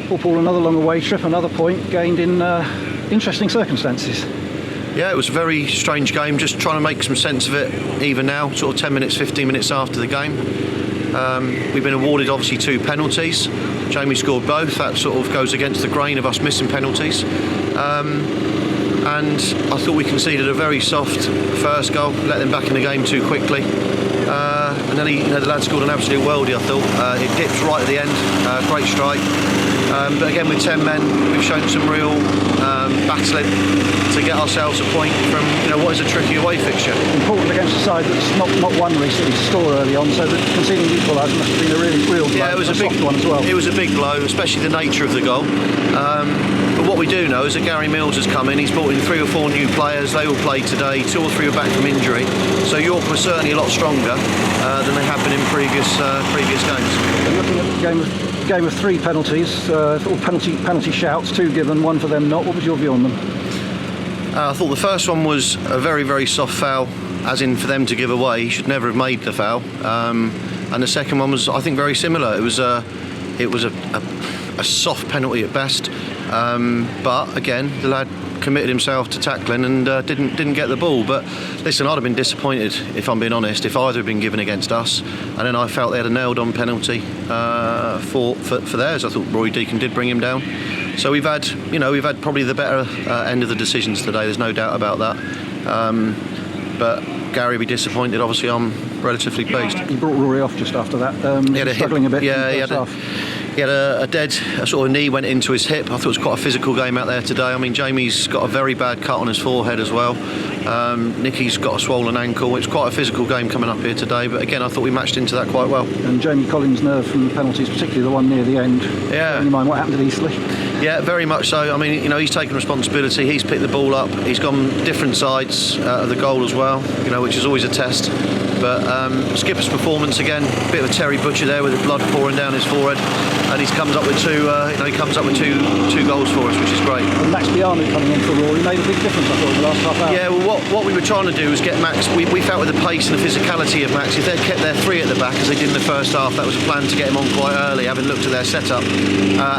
Paul, another long away trip, another point gained in interesting circumstances. Yeah, it was a very strange game, just trying to make some sense of it even now, sort of 10 minutes, 15 minutes after the game. We've been awarded obviously 2 penalties. Jamie scored both. That sort of goes against the grain of us missing penalties. And I thought we conceded a very soft first goal, let them back in the game too quickly. And then the lad scored an absolute worldie, I thought. It dipped right at the end, great strike. But again, with 10 men, we've shown some real battling to get ourselves a point from what is a tricky away fixture. Important against a side that's not won recently to score early on, so that conceding the equaliser must have been a really real blow. Yeah, it was a big one as well. It was a big blow, especially the nature of the goal. But what we do know is that Gary Mills has come in. He's brought in 3 or 4 new players. They all played today. 2 or 3 are back from injury. So York were certainly a lot stronger than they have been in previous games. And looking at the game of 3 penalties, or penalty shouts, 2 given, 1 for them not. What was your view on them? I thought the first one was a very, very soft foul, as in for them to give away. He should never have made the foul. And the second one was, I think, very similar. It was a soft penalty at best. But again, the lad committed himself to tackling and didn't get the ball. But listen, I'd have been disappointed, if I'm being honest, if either had been given against us. And then I felt they had a nailed-on penalty for theirs. I thought Roy Deacon did bring him down. So we've had probably the better end of the decisions today. There's no doubt about that. But Gary will be disappointed. Obviously, I'm relatively pleased. He brought Rory off just after that. He had struggling a bit. Yeah, he had a sort of knee went into his hip. I thought it was quite a physical game out there today. I mean, Jamie's got a very bad cut on his forehead as well. Nicky's got a swollen ankle. It's quite a physical game coming up here today. But again, I thought we matched into that quite well. And Jamie Collins' nerve from the penalties, particularly the one near the end. Yeah. You mind what happened at Eastleigh? Yeah, very much so. I mean, he's taken responsibility. He's picked the ball up. He's gone different sides of the goal as well, which is always a test. But skipper's performance again, a bit of a Terry Butcher there with the blood pouring down his forehead, and he comes up with two goals for us, which is great. And Max Biamu coming in for Rory made a big difference, I thought, in the last half hour. Yeah, well, what we were trying to do was get Max. We felt with the pace and the physicality of Max, if they kept their 3 at the back as they did in the first half, that was a plan to get him on quite early, having looked at their setup.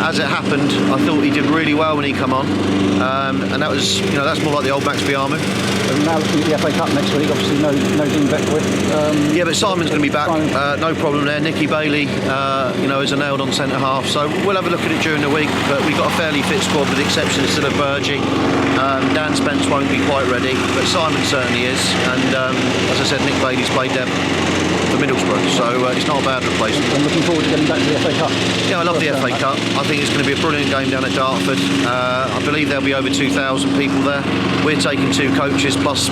As it happened, I thought he did really well when he come on, and that was, that's more like the old Max Biamu. And now looking at the FA Cup next week, obviously no Dean Beckwith. Yeah, but Simon's going to be back, no problem there. Nicky Bailey, is a nailed-on centre half, so we'll have a look at it during the week. But we've got a fairly fit squad, with the exception of still of Burgee. Dan Spence won't be quite ready, but Simon certainly is. And as I said, Nick Bailey's played there for Middlesbrough, so it's not a bad replacement. I'm looking forward to getting back to the FA Cup. Yeah, I love the FA Cup. I think it's going to be a brilliant game down at Dartford. I believe there'll be over 2,000 people there. We're taking 2 coaches plus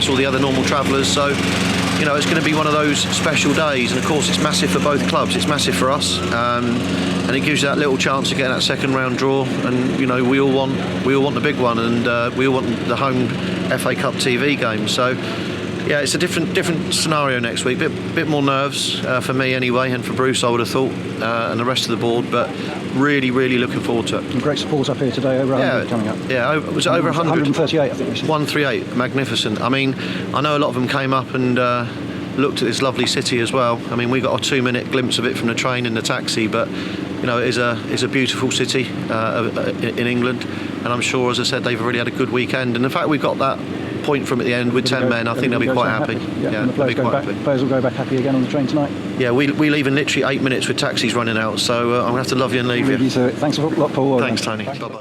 all the other normal travellers. So it's going to be one of those special days, and of course it's massive for both clubs. It's massive for us, and it gives you that little chance of getting that second round draw. And we all want the big one, and we all want the home FA Cup TV game. So yeah, it's a different scenario next week. Bit more nerves for me anyway, and for Bruce I would have thought, and the rest of the board. But really looking forward to it. And great support up here today, over 100 coming up. Yeah, was it over 100? 138, I think we said. 138, magnificent. I mean, I know a lot of them came up and looked at this lovely city as well. I mean, we got a 2-minute glimpse of it from the train and the taxi, but it is a beautiful city in England, and I'm sure, as I said, they've already had a good weekend. And the fact we've got that point from at the end with 10 men, I think they'll be quite happy. Yeah, and the players will go back happy again on the train tonight. Yeah, we leave in literally 8 minutes with taxis running out, so I'm going to have to love you and leave you. Thanks a lot, Paul. Thanks, Tony. Bye-bye.